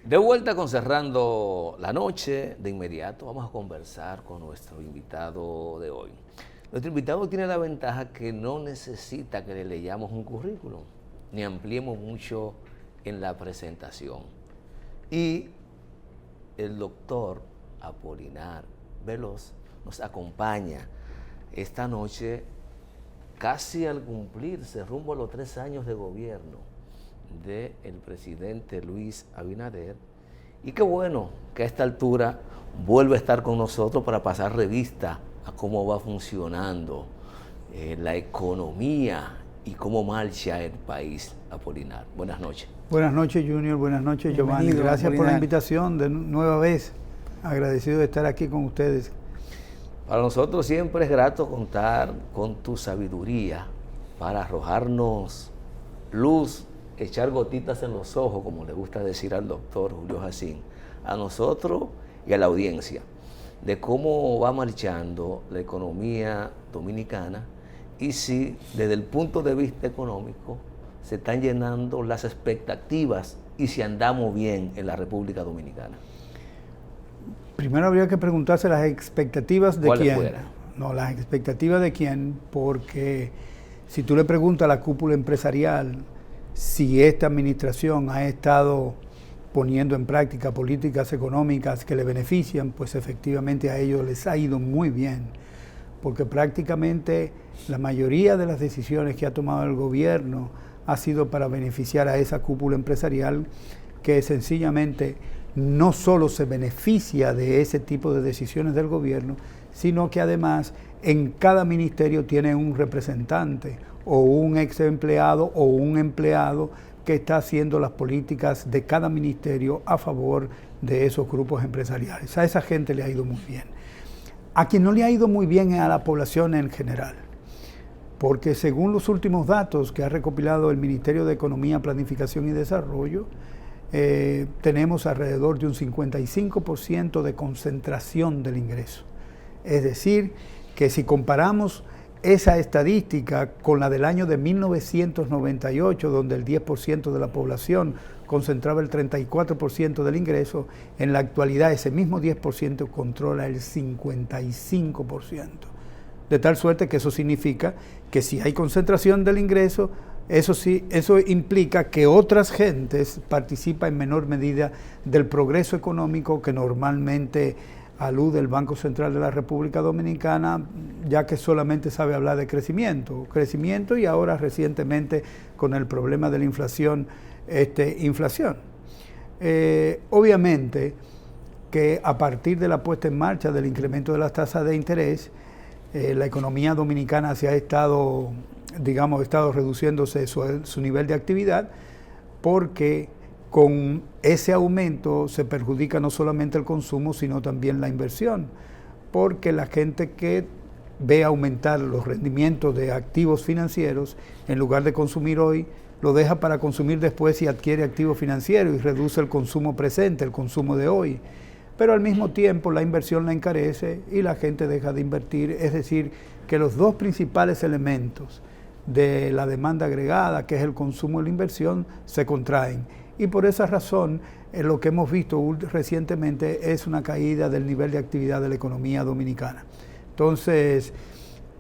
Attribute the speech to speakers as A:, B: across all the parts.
A: De vuelta con Cerrando la Noche, de inmediato vamos a conversar con nuestro invitado de hoy. Nuestro invitado tiene la ventaja que no necesita que le leyamos un currículum, ni ampliemos mucho en la presentación. Y el doctor Apolinar Veloz nos acompaña esta noche casi al cumplirse rumbo a los 3 años de gobierno del presidente Luis Abinader, y qué bueno que a esta altura vuelve a estar con nosotros para pasar revista a cómo va funcionando la economía y cómo marcha el país. Apolinar, buenas noches.
B: Buenas noches, Junior, buenas noches, Giovanni. Gracias por la invitación de nueva vez. Agradecido de estar aquí con ustedes.
A: Para nosotros siempre es grato contar con tu sabiduría para arrojarnos luz, echar gotitas en los ojos, como le gusta decir al doctor Julio Jacín, a nosotros y a la audiencia, de cómo va marchando la economía dominicana y si desde el punto de vista económico se están llenando las expectativas y si andamos bien en la República Dominicana.
B: Primero habría que preguntarse las expectativas de quién.
A: Fuera?
B: No, las expectativas de quién, porque si tú le preguntas a la cúpula empresarial si esta administración ha estado poniendo en práctica políticas económicas que le benefician, pues efectivamente a ellos les ha ido muy bien, porque prácticamente la mayoría de las decisiones que ha tomado el gobierno ha sido para beneficiar a esa cúpula empresarial que sencillamente no solo se beneficia de ese tipo de decisiones del gobierno, sino que además en cada ministerio tiene un representante o un ex empleado o un empleado que está haciendo las políticas de cada ministerio a favor de esos grupos empresariales. A esa gente le ha ido muy bien. A quien no le ha ido muy bien es a la población en general, porque según los últimos datos que ha recopilado el Ministerio de Economía, Planificación y Desarrollo, tenemos alrededor de un 55% de concentración del ingreso. Es decir, que si comparamos esa estadística con la del año de 1998, donde el 10% de la población concentraba el 34% del ingreso, en la actualidad ese mismo 10% controla el 55%. De tal suerte que eso significa que si hay concentración del ingreso, eso implica que otras gentes participan en menor medida del progreso económico que normalmente alude el Banco Central de la República Dominicana, ya que solamente sabe hablar de crecimiento y ahora recientemente con el problema de la inflación, inflación. Obviamente que a partir de la puesta en marcha del incremento de las tasas de interés, la economía dominicana se ha estado reduciéndose su nivel de actividad, porque con ese aumento se perjudica no solamente el consumo, sino también la inversión, porque la gente que ve aumentar los rendimientos de activos financieros, en lugar de consumir hoy, lo deja para consumir después y adquiere activos financieros y reduce el consumo presente, el consumo de hoy. Pero al mismo tiempo la inversión la encarece y la gente deja de invertir, es decir, que los dos principales elementos de la demanda agregada, que es el consumo y la inversión, se contraen. Y por esa razón, lo que hemos visto recientemente es una caída del nivel de actividad de la economía dominicana. Entonces,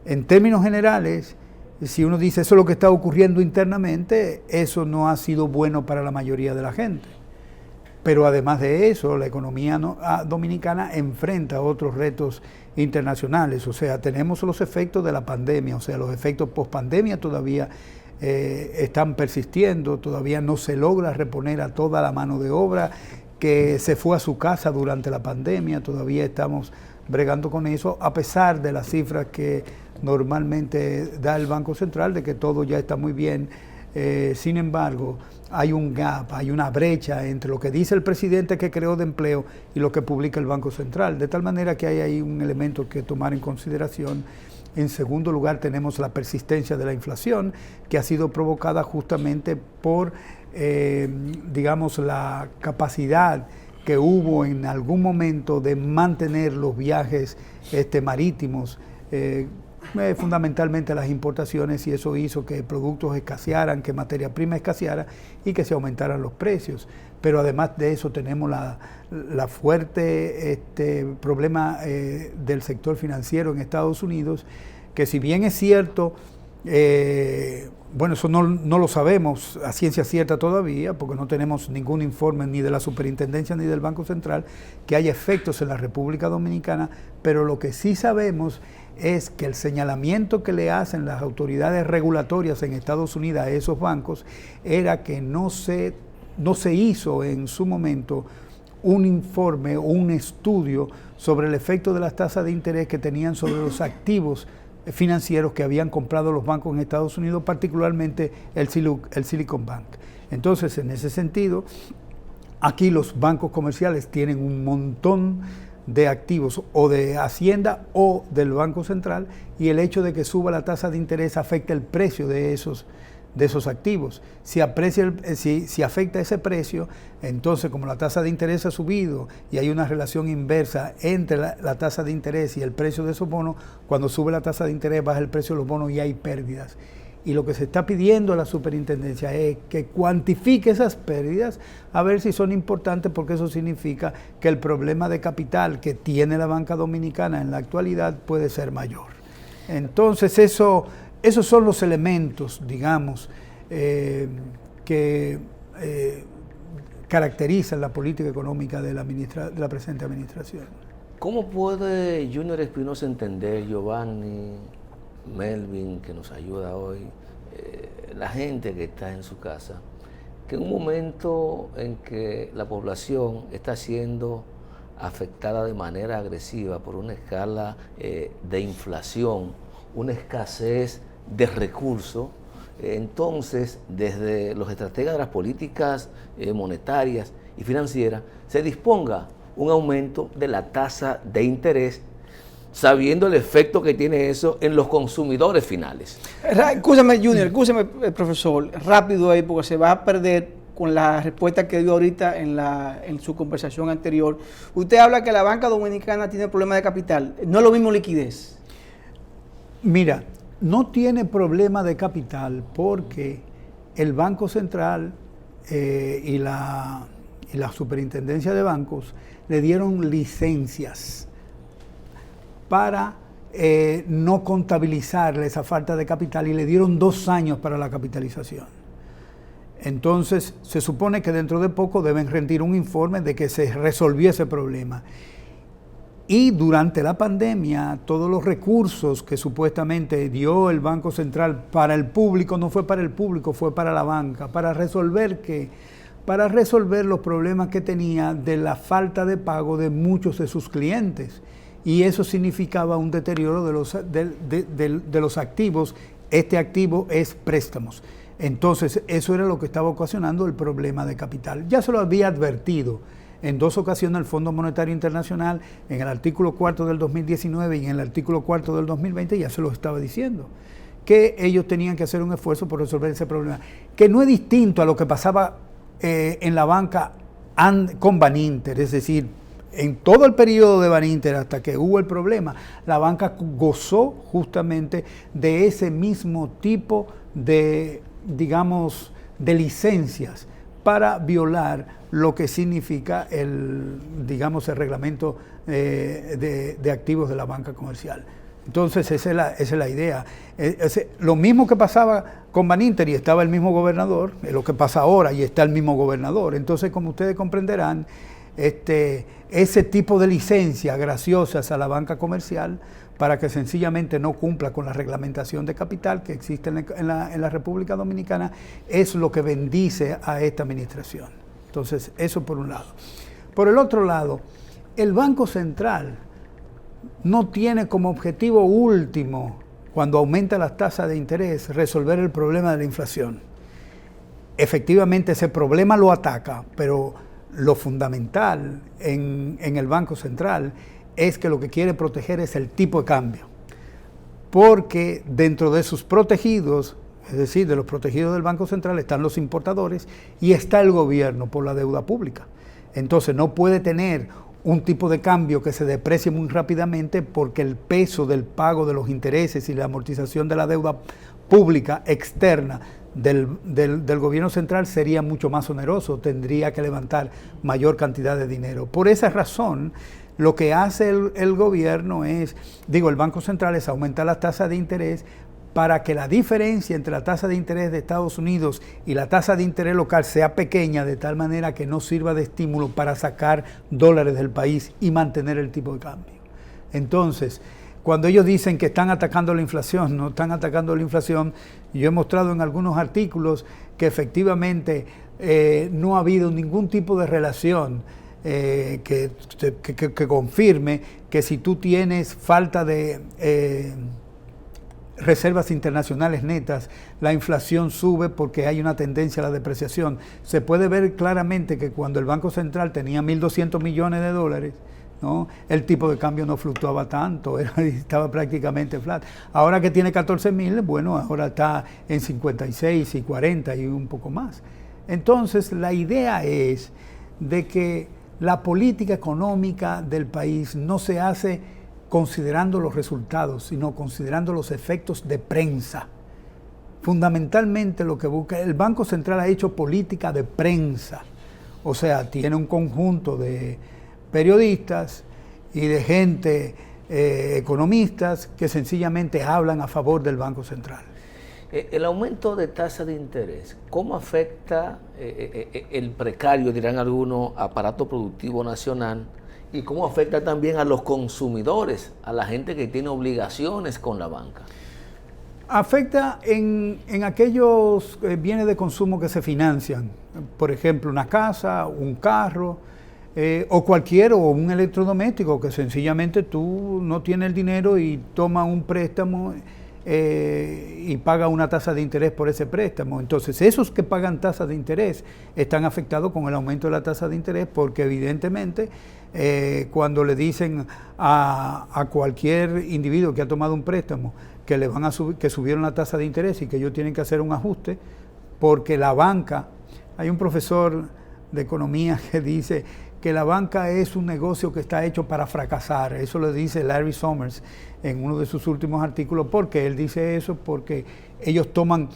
B: en términos generales, si uno dice eso es lo que está ocurriendo internamente, eso no ha sido bueno para la mayoría de la gente. Pero además de eso, la economía dominicana enfrenta otros retos internacionales. O sea, tenemos los efectos de la pandemia, o sea, los efectos post-pandemia todavía están persistiendo, todavía no se logra reponer a toda la mano de obra que se fue a su casa durante la pandemia, todavía estamos bregando con eso, a pesar de las cifras que normalmente da el Banco Central de que todo ya está muy bien. Sin embargo, hay un gap, hay una brecha entre lo que dice el presidente que creó de empleo y lo que publica el Banco Central, de tal manera que hay ahí un elemento que tomar en consideración. En segundo lugar, tenemos la persistencia de la inflación, que ha sido provocada justamente por, la capacidad que hubo en algún momento de mantener los viajes marítimos fundamentalmente las importaciones, y eso hizo que productos escasearan, que materia prima escaseara y que se aumentaran los precios. Pero además de eso tenemos la fuerte problema del sector financiero en Estados Unidos, que si bien es cierto, bueno, eso no lo sabemos a ciencia cierta todavía, porque no tenemos ningún informe ni de la Superintendencia ni del Banco Central que haya efectos en la República Dominicana, pero lo que sí sabemos es que el señalamiento que le hacen las autoridades regulatorias en Estados Unidos a esos bancos era que no se hizo en su momento un informe o un estudio sobre el efecto de las tasas de interés que tenían sobre los activos financieros que habían comprado los bancos en Estados Unidos, particularmente el Silicon Bank. Entonces, en ese sentido, aquí los bancos comerciales tienen un montón de activos o de Hacienda o del Banco Central, y el hecho de que suba la tasa de interés afecta el precio de esos activos. Si afecta ese precio, entonces como la tasa de interés ha subido y hay una relación inversa entre la tasa de interés y el precio de esos bonos, cuando sube la tasa de interés baja el precio de los bonos y hay pérdidas. Y lo que se está pidiendo a la superintendencia es que cuantifique esas pérdidas, a ver si son importantes, porque eso significa que el problema de capital que tiene la banca dominicana en la actualidad puede ser mayor. Entonces esos son los elementos, digamos, que caracterizan la política económica de la presente administración.
A: ¿Cómo puede Junior Espinosa entender, Giovanni, Melvin, que nos ayuda hoy, la gente que está en su casa, que en un momento en que la población está siendo afectada de manera agresiva por una escala de inflación, una escasez de recursos, entonces desde los estrategas de las políticas monetarias y financieras se disponga un aumento de la tasa de interés, sabiendo el efecto que tiene eso en los consumidores finales?
C: Escúchame, Junior, escúchame, profesor, rápido ahí, porque se va a perder con la respuesta que dio ahorita en su conversación anterior. Usted habla que la banca dominicana tiene problemas de capital, no es lo mismo liquidez.
B: Mira, no tiene problema de capital porque el Banco Central y la Superintendencia de Bancos le dieron licencias para no contabilizarle esa falta de capital, y le dieron 2 años para la capitalización. Entonces, se supone que dentro de poco deben rendir un informe de que se resolvió ese problema. Y durante la pandemia, todos los recursos que supuestamente dio el Banco Central para el público, no fue para el público, fue para la banca. ¿Para resolver qué? Para resolver los problemas que tenía de la falta de pago de muchos de sus clientes. Y eso significaba un deterioro de los activos. Este activo es préstamos. Entonces, eso era lo que estaba ocasionando el problema de capital. Ya se lo había advertido en 2 ocasiones el Fondo Monetario Internacional, en el artículo 4 del 2019 y en el artículo 4 del 2020, ya se lo estaba diciendo, que ellos tenían que hacer un esfuerzo por resolver ese problema, que no es distinto a lo que pasaba en la banca con Baninter, es decir, en todo el periodo de Baninter hasta que hubo el problema, la banca gozó justamente de ese mismo tipo de, digamos, de licencias para violar lo que significa el reglamento de activos de la banca comercial. Entonces esa es la idea. Lo mismo que pasaba con Baninter y estaba el mismo gobernador, es lo que pasa ahora y está el mismo gobernador. Entonces, como ustedes comprenderán, ese tipo de licencias graciosas a la banca comercial para que sencillamente no cumpla con la reglamentación de capital que existe en la República Dominicana es lo que bendice a esta administración. Entonces, eso por un lado. Por el otro lado, el Banco Central no tiene como objetivo último, cuando aumenta las tasas de interés, resolver el problema de la inflación. Efectivamente, ese problema lo ataca, pero lo fundamental en el Banco Central es que lo que quiere proteger es el tipo de cambio, porque dentro de sus protegidos, es decir, de los protegidos del Banco Central, están los importadores y está el gobierno por la deuda pública. Entonces no puede tener un tipo de cambio que se deprecie muy rápidamente porque el peso del pago de los intereses y la amortización de la deuda pública externa del gobierno central sería mucho más oneroso, tendría que levantar mayor cantidad de dinero. Por esa razón, lo que hace el gobierno es, el Banco Central es aumentar las tasas de interés para que la diferencia entre la tasa de interés de Estados Unidos y la tasa de interés local sea pequeña, de tal manera que no sirva de estímulo para sacar dólares del país y mantener el tipo de cambio. Entonces, cuando ellos dicen que están atacando la inflación, no están atacando la inflación. Yo he mostrado en algunos artículos que efectivamente no ha habido ningún tipo de relación que confirme que si tú tienes falta de reservas internacionales netas, la inflación sube porque hay una tendencia a la depreciación. Se puede ver claramente que cuando el Banco Central tenía 1.200 millones de dólares, ¿no?, el tipo de cambio no fluctuaba tanto, estaba prácticamente flat. Ahora que tiene 14.000, bueno, ahora está en 56 y 40 y un poco más. Entonces, la idea es de que la política económica del país no se hace considerando los resultados, sino considerando los efectos de prensa. Fundamentalmente lo que busca, el Banco Central ha hecho política de prensa, o sea, tiene un conjunto de periodistas y de gente, economistas, que sencillamente hablan a favor del Banco Central.
A: El aumento de tasa de interés, ¿cómo afecta el precario, dirán algunos, aparato productivo nacional? ¿Y cómo afecta también a los consumidores, a la gente que tiene obligaciones con la banca?
B: Afecta en aquellos bienes de consumo que se financian, por ejemplo, una casa, un carro, o un electrodoméstico, que sencillamente tú no tienes el dinero y tomas un préstamo y paga una tasa de interés por ese préstamo. Entonces, esos que pagan tasas de interés están afectados con el aumento de la tasa de interés, porque evidentemente cuando le dicen a cualquier individuo que ha tomado un préstamo que le van a que subieron la tasa de interés y que ellos tienen que hacer un ajuste, porque la banca, hay un profesor de economía que dice que la banca es un negocio que está hecho para fracasar. Eso lo dice Larry Summers en uno de sus últimos artículos. ¿Por qué él dice eso? Porque ellos toman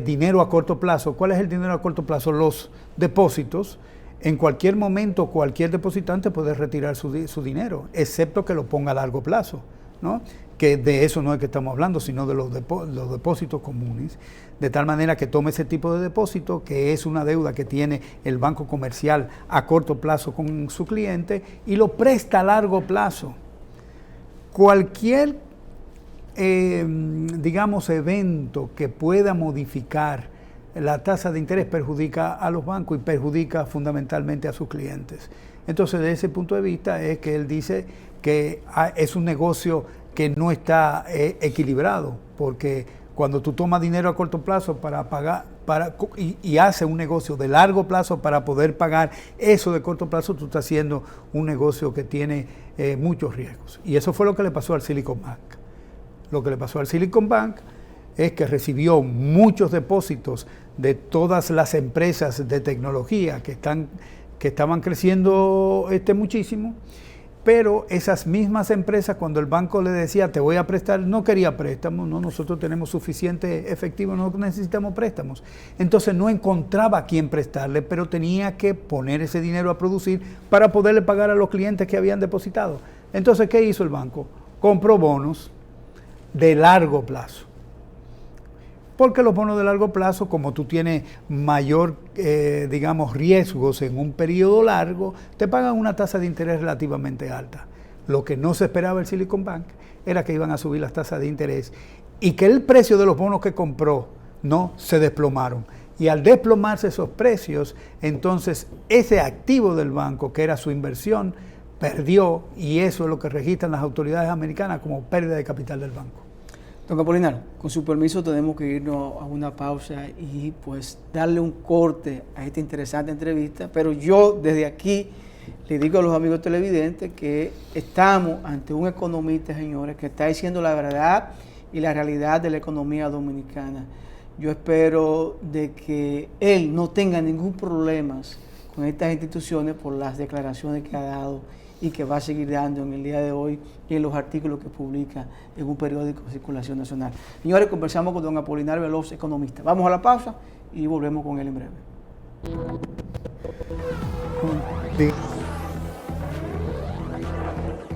B: dinero a corto plazo. ¿Cuál es el dinero a corto plazo? Los depósitos. En cualquier momento, cualquier depositante puede retirar su dinero, excepto que lo ponga a largo plazo, ¿no? Que de eso no es que estamos hablando, sino de los depósitos comunes, de tal manera que tome ese tipo de depósito, que es una deuda que tiene el banco comercial a corto plazo con su cliente, y lo presta a largo plazo. Cualquier, evento que pueda modificar la tasa de interés perjudica a los bancos y perjudica fundamentalmente a sus clientes. Entonces, desde ese punto de vista es que él dice que es un negocio que no está equilibrado, porque cuando tú tomas dinero a corto plazo para pagar y haces un negocio de largo plazo para poder pagar eso de corto plazo, tú estás haciendo un negocio que tiene muchos riesgos. Y eso fue lo que le pasó al Silicon Bank. Lo que le pasó al Silicon Bank es que recibió muchos depósitos de todas las empresas de tecnología que estaban creciendo muchísimo, pero esas mismas empresas, cuando el banco le decía te voy a prestar, no quería préstamos, no, nosotros tenemos suficiente efectivo, no necesitamos préstamos. Entonces no encontraba a quién prestarle, pero tenía que poner ese dinero a producir para poderle pagar a los clientes que habían depositado. Entonces, ¿qué hizo el banco? Compró bonos de largo plazo. Porque los bonos de largo plazo, como tú tienes mayor, riesgos en un periodo largo, te pagan una tasa de interés relativamente alta. Lo que no se esperaba el Silicon Bank era que iban a subir las tasas de interés y que el precio de los bonos que compró no se desplomaron. Y al desplomarse esos precios, entonces ese activo del banco, que era su inversión, perdió, y eso es lo que registran las autoridades americanas como pérdida de capital del banco.
C: Don Apolinar, con su permiso tenemos que irnos a una pausa y pues darle un corte a esta interesante entrevista, pero yo desde aquí le digo a los amigos televidentes que estamos ante un economista, señores, que está diciendo la verdad y la realidad de la economía dominicana. Yo espero de que él no tenga ningún problema con estas instituciones por las declaraciones que ha dado y que va a seguir dando en el día de hoy y en los artículos que publica en un periódico de circulación nacional. Señores, conversamos con don Apolinar Veloz, economista. Vamos a la pausa y volvemos con él en breve.